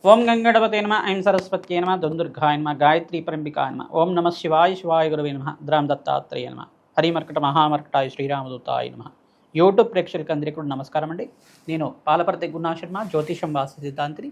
ఓం గంగణపతే నమ ఐం సరస్వత్యే నమ దుందుర్గాయ నమ గాయత్రీ పరంబికాయ నమ ఓం నమ శివాయ శివాయ గురువే నమ ద్రాం దత్తాత్రేయ నమ హరిమర్కట మహామర్కటాయ శ్రీరామదూతాయ నమ. యూట్యూబ్ ప్రేక్షకులకు అందరికీ కూడా నమస్కారం అండి. నేను పాలపర్తి గురునాథ శర్మ, జ్యోతిషం వాస్తు సిద్ధాంతిని.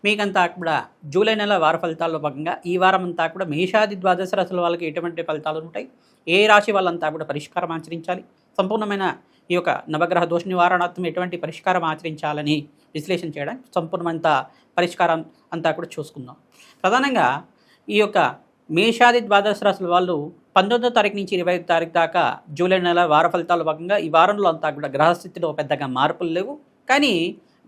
మీకంతా కూడా జూలై నెల వార ఫలితాల్లో భాగంగా ఈ వారం అంతా కూడా మేషాది ద్వాదశ రాశుల వాళ్ళకి ఎటువంటి ఫలితాలు ఉంటాయి, ఏ రాశి వాళ్ళంతా కూడా పరిష్కారం ఆచరించాలి, సంపూర్ణమైన ఈ యొక్క నవగ్రహ దోష నివారణార్థం ఎటువంటి పరిష్కారం ఆచరించాలని విశ్లేషణ చేయడానికి సంపూర్ణమైన పరిష్కారం అంతా కూడా చూసుకుందాం. ప్రధానంగా ఈ యొక్క మేషాది ద్వాదశ రాశుల వాళ్ళు 19వ తారీఖు నుంచి 25వ తారీఖు దాకా జూలై నెల వార ఫలితాల భాగంగా ఈ వారంలో అంతా కూడా గ్రహస్థితిలో పెద్దగా మార్పులు లేవు. కానీ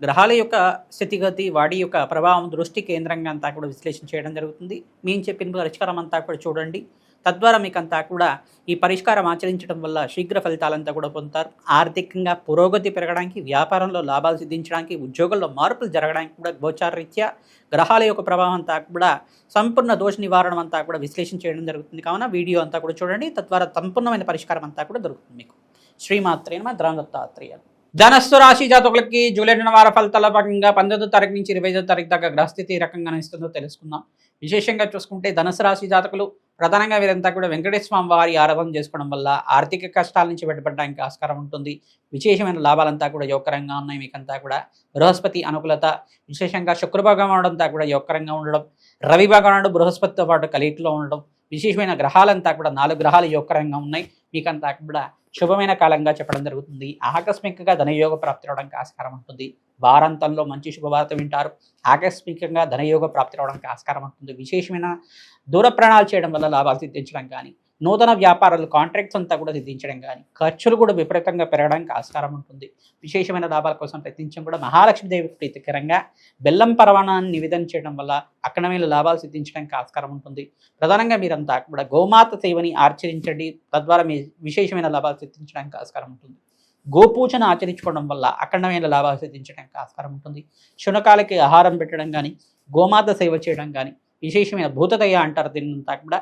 గ్రహాల యొక్క స్థితిగతి, వాటి యొక్క ప్రభావం దృష్టి కేంద్రంగా అంతా కూడా విశ్లేషణ చేయడం జరుగుతుంది. మేము చెప్పిన పరిష్కారం అంతా కూడా చూడండి. తద్వారా మీకు అంతా కూడా ఈ పరిష్కారం ఆచరించడం వల్ల శీఘ్ర ఫలితాలంతా కూడా పొందుతారు. ఆర్థికంగా పురోగతి పెరగడానికి, వ్యాపారంలో లాభాలు సిద్ధించడానికి, ఉద్యోగంలో మార్పులు జరగడానికి కూడా గోచార రీత్యా గ్రహాల యొక్క ప్రభావం అంతా కూడా సంపూర్ణ దోష నివారణ అంతా కూడా విశ్లేషణ చేయడం జరుగుతుంది. కావున వీడియో అంతా కూడా చూడండి. తద్వారా సంపూర్ణమైన పరిష్కారం అంతా కూడా దొరుకుతుంది మీకు. శ్రీమాత్రే నమః. ద్రాం దత్తాత్రేయ. ధనస్సు రాశి జాతకులకి జూలై నెల వార ఫలితాల భాగంగా 19వ తారీఖు నుంచి 25వ తారీఖు దాకా గ్రహస్థితి ఏ రకంగా ఇస్తుందో తెలుసుకుందాం. విశేషంగా చూసుకుంటే ధనుసు రాశి జాతకులు ప్రధానంగా వీరంతా కూడా వెంకటేశ్వర స్వామి వారి ఆరాధన చేసుకోవడం వల్ల ఆర్థిక కష్టాల నుంచి బయటపడడానికి ఆస్కారం ఉంటుంది. విశేషమైన లాభాలంతా కూడా యోగకరంగా ఉన్నాయి. మీకంతా కూడా బృహస్పతి అనుకూలత, విశేషంగా శుక్ర భగవానుడు అంతా కూడా యోగకరంగా ఉండడం, రవి భగవానుడు బృహస్పతితో పాటు కలిగిట్లో ఉండడం, విశేషమైన గ్రహాలంతా కూడా 4 గ్రహాలు యోగకరంగా ఉన్నాయి. మీకంతా కూడా శుభమైన కాలంగా చెప్పడం జరుగుతుంది. ఆకస్మికంగా ధనయోగ ప్రాప్తి రావడానికి ఆస్కారం ఉంటుంది. వారాంతంలో మంచి శుభవార్త వింటారు. ఆకస్మికంగా ధనయోగ ప్రాప్తి రావడానికి ఆస్కారం ఉంటుంది. విశేషమైన దూర ప్రయాణాలు చేయడం వల్ల లాభాలు సిద్ధించడం కానీ, నూతన వ్యాపారాలు కాంట్రాక్ట్స్ అంతా కూడా సిద్ధించడం కానీ, ఖర్చులు కూడా విపరీతంగా పెరగడానికి ఆస్కారం ఉంటుంది. విశేషమైన లాభాల కోసం ప్రయత్నించడం కూడా మహాలక్ష్మీదేవికి ప్రీతికరంగా బెల్లం పరవాణాన్ని నివేదన చేయడం వల్ల అక్కడమైన లాభాలు సిద్ధించడానికి ఆస్కారం ఉంటుంది. ప్రధానంగా మీరంతా కూడా గోమాత సేవని ఆచరించండి. తద్వారా మీ విశేషమైన లాభాలు సిద్ధించడానికి ఆస్కారం ఉంటుంది. గోపూజను ఆచరించుకోవడం వల్ల అఖండమైన లాభాలు సిద్ధించడానికి ఆస్కారం ఉంటుంది. శునకాలకి ఆహారం పెట్టడం కానీ, గోమాత సేవ చేయడం కానీ, విశేషమైన భూతదయ అంటారు దీన్నంతా కూడా.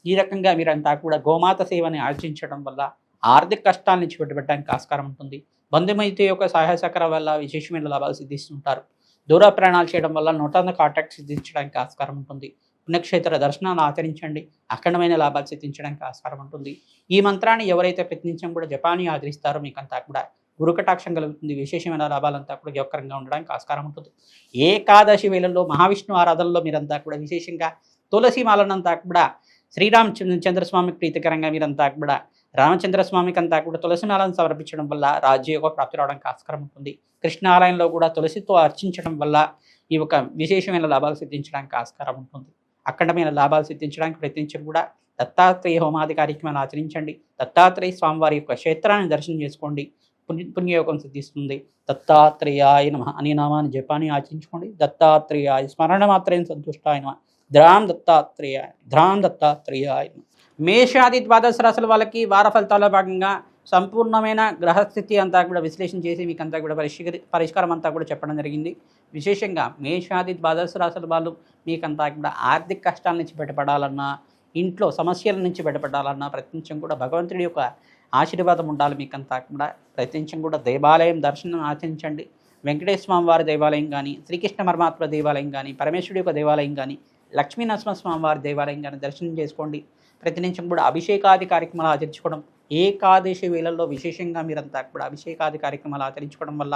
ఈ రకంగా మీరంతా కూడా గోమాత సేవని ఆచరించడం వల్ల ఆర్థిక కష్టాల నుంచి బయటపడడానికి ఆస్కారం ఉంటుంది. బంధుమైతే యొక్క సహాయ సహకారం వల్ల విశేషమైన లాభాలు సిద్ధిస్తుంటారు. దూర ప్రయాణాలు చేయడం వల్ల నూతన కాంటాక్ట్ సిద్ధించడానికి ఆస్కారం ఉంటుంది. పుణ్యక్షేత్ర దర్శనాలు ఆచరించండి. అఖండమైన లాభాలు సిద్ధించడానికి ఆస్కారం ఉంటుంది. ఈ మంత్రాన్ని ఎవరైతే ప్రయత్నించడం కూడా జపాన్ని ఆచరిస్తారో మీకంతా కూడా గురుకటాక్షం కలుగుతుంది. విశేషమైన లాభాలంతా కూడా యోగకరంగా ఉండడానికి ఆస్కారం ఉంటుంది. ఏకాదశి వేళల్లో మహావిష్ణు ఆరాధనలో మీరంతా కూడా విశేషంగా తులసి మాలనంతా కూడా శ్రీరామచంద్రస్వామికి ప్రీతికరంగా మీరంతా కూడా రామచంద్రస్వామికి అంతా కూడా తులసి మాలను సమర్పించడం వల్ల రాజ్యయోగ ప్రాప్తి రావడానికి ఆస్కారం ఉంటుంది. కృష్ణాలయంలో కూడా తులసితో అర్చించడం వల్ల ఈ ఒక విశేషమైన లాభాలు సిద్ధించడానికి ఆస్కారం ఉంటుంది. అఖండమైన లాభాలు సిద్ధించడానికి ప్రయత్నించడం కూడా దత్తాత్రేయ హోమాది కార్యక్రమాలు ఆచరించండి. దత్తాత్రేయ స్వామివారి యొక్క క్షేత్రాన్ని దర్శనం చేసుకోండి. పుణ్యయోగం సిద్ధిస్తుంది. దత్తాత్రేయాయ నమః అనే నామాన్ని జపాన్ని ఆచరించుకోండి. దత్తాత్రేయాయ స్మరణ మాత్రం సంతుష్టాయ నమః. ద్రాం దత్తాత్రేయాయ నమః. మేషాది ద్వాదశ రాశుల వాళ్ళకి వార ఫలితాల్లో భాగంగా సంపూర్ణమైన గ్రహస్థితి అంతా కూడా విశ్లేషణ చేసి మీకు అంతా కూడా పరిష్కారం అంతా కూడా చెప్పడం జరిగింది. విశేషంగా మేషాది ద్వాదశ రాశుల వాళ్ళు మీకంతా కూడా ఆర్థిక కష్టాల నుంచి బయటపడాలన్నా, ఇంట్లో సమస్యల నుంచి బయటపడాలన్నా ప్రయత్నించడం కూడా భగవంతుడి యొక్క ఆశీర్వాదం ఉండాలి. మీకంతా కూడా ప్రయత్నించడం కూడా దేవాలయం దర్శనం ఆచరించండి. వెంకటేశ్వర స్వామి వారి దేవాలయం కానీ, శ్రీకృష్ణ పరమాత్మ దేవాలయం కానీ, పరమేశ్వరుడి యొక్క దేవాలయం కానీ, లక్ష్మీ నరసింహస్వామి వారి దేవాలయం కానీ దర్శనం చేసుకోండి. ప్రతినిత్యం కూడా అభిషేకాది కార్యక్రమాలు ఆచరించుకోవడం, ఏకాదశి వేళల్లో విశేషంగా మీరంతా కూడా అభిషేకాది కార్యక్రమాలు ఆచరించుకోవడం వల్ల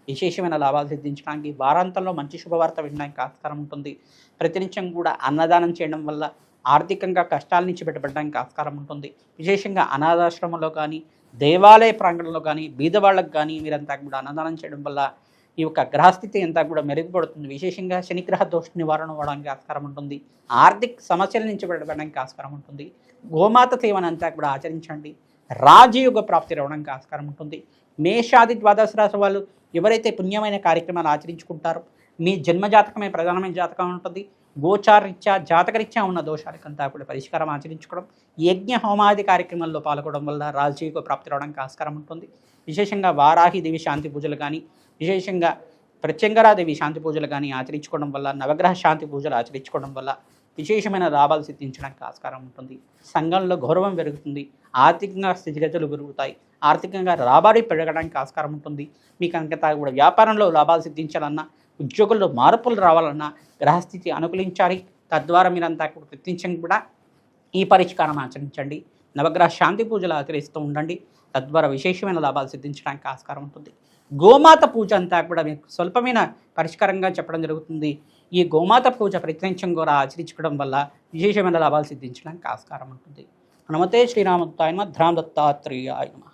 విశేషమైన లాభాలు సిద్ధించడానికి, వారాంతంలో మంచి శుభవార్త వినడానికి ఆస్కారం ఉంటుంది. ప్రతినిత్యం కూడా అన్నదానం చేయడం వల్ల ఆర్థికంగా కష్టాల నుంచి బయటపడడానికి ఆస్కారం ఉంటుంది. విశేషంగా అనాథాశ్రమంలో కానీ, దేవాలయ ప్రాంగణంలో కానీ, బీదవాళ్ళకు కానీ మీరంతా కూడా అన్నదానం చేయడం వల్ల ఈ యొక్క గ్రహస్థితి అంతా కూడా మెరుగుపడుతుంది. విశేషంగా శనిగ్రహ దోష నివారణ అవ్వడానికి ఆస్కారం ఉంటుంది. ఆర్థిక సమస్యల నుంచి బయటపడడానికి ఆస్కారం ఉంటుంది. గోమాత సేవను అంతా కూడా ఆచరించండి. రాజయోగ ప్రాప్తి రావడానికి ఆస్కారం ఉంటుంది. మేషాది ద్వాదశ రాశి వాళ్ళు ఎవరైతే పుణ్యమైన కార్యక్రమాలు ఆచరించుకుంటారో మీ జన్మజాతకమే ప్రధానమైన జాతకం ఉంటుంది. గోచారరీత్యా జాతకరీత్యా ఉన్న దోషాలకంతా కూడా పరిష్కారం ఆచరించుకోవడం, యజ్ఞ హోమాది కార్యక్రమాల్లో పాల్గొనడం వల్ల రాజయోగ ప్రాప్తి రావడానికి ఆస్కారం ఉంటుంది. విశేషంగా వారాహిదేవి శాంతి పూజలు కానీ, విశేషంగా ప్రత్యంగరాదేవి శాంతి పూజలు కానీ ఆచరించుకోవడం వల్ల, నవగ్రహ శాంతి పూజలు ఆచరించుకోవడం వల్ల విశేషమైన లాభాలు సిద్ధించడానికి ఆస్కారం ఉంటుంది. సంఘంలో గౌరవం పెరుగుతుంది. ఆర్థికంగా స్థితిగతులు పెరుగుతాయి. ఆర్థికంగా రాబడి పెరగడానికి ఆస్కారం ఉంటుంది. మీకు అంతా కూడా వ్యాపారంలో లాభాలు సిద్ధించాలన్నా, ఉద్యోగుల్లో మార్పులు రావాలన్నా గ్రహస్థితి అనుకూలించాలి. తద్వారా మీరంతా కూడా ప్రత్యేకంగా కూడా ఈ పరిష్కారం ఆచరించండి. నవగ్రహ శాంతి పూజలు ఆచరిస్తూ ఉండండి. తద్వారా విశేషమైన లాభాలు సిద్ధించడానికి ఆస్కారం ఉంటుంది. గోమాత పూజ అంతా కూడా మీకు స్వల్పమైన పరిష్కారంగా చెప్పడం జరుగుతుంది. ఈ గోమాత పూజ ప్రత్యేకంగా కూడా ఆచరించుకోవడం వల్ల విశేషమైన లాభాలు సిద్ధించడానికి ఆస్కారం ఉంటుంది. నమస్తే శ్రీరామదత్తాయ నమః. ధ్రాం దత్తాత్రేయాయ నమః.